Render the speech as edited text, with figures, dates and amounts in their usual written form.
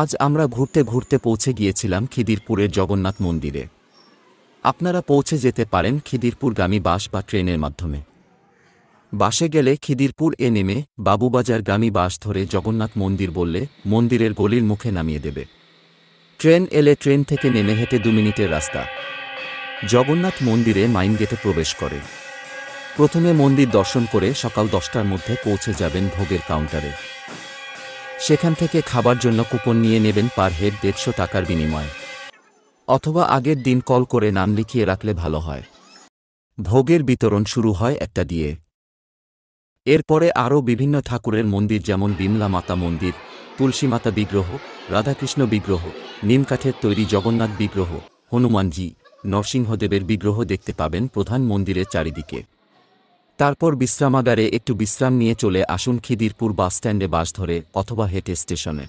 আজ আমরা ঘুরতে ঘুরতে পৌঁছে গিয়েছিলাম খিদিরপুরের জগন্নাথ মন্দিরে। আপনারা পৌঁছে যেতে পারেন খিদিরপুরগামী বাস বা ট্রেনের মাধ্যমে। বাসে গেলে খিদিরপুর নেমে বাবুবাজারগামী বাস ধরে জগন্নাথ মন্দির বললে মন্দিরের গলির মুখে নামিয়ে দেবে। ট্রেন এলে ট্রেন থেকে নেমে হেঁটে 2 মিনিটের রাস্তা জগন্নাথ মন্দিরে মাইন গেটে প্রবেশ করে। প্রথমে মন্দির দর্শন করে সকাল 10টার মধ্যে পৌঁছে যাবেন ভোগের কাউন্টারে। সেখান থেকে খাবার জন্য কুপন নিয়ে নেবেন পার হেড 150 টাকার বিনিময়ে, অথবা আগের দিন কল করে নাম লিখিয়ে রাখলে ভালো হয়। ভোগের বিতরণ শুরু হয় 1টা দিয়ে। এরপরে আরও বিভিন্ন ঠাকুরের মন্দির যেমন বিমলা মাতা মন্দির, তুলসী মাতা বিগ্রহ, রাধাকৃষ্ণ বিগ্রহ, নিমকাঠের তৈরি জগন্নাথ বিগ্রহ, হনুমানজি, নরসিংহদেবের বিগ্রহ দেখতে পাবেন প্রধান মন্দিরের চারিদিকে। তারপর বিশ্রামাগারে একটু বিশ্রাম নিয়ে চলে আসুন খিদিরপুর বাসস্ট্যান্ডে বাস ধরে অথবা হেঁটে স্টেশনে।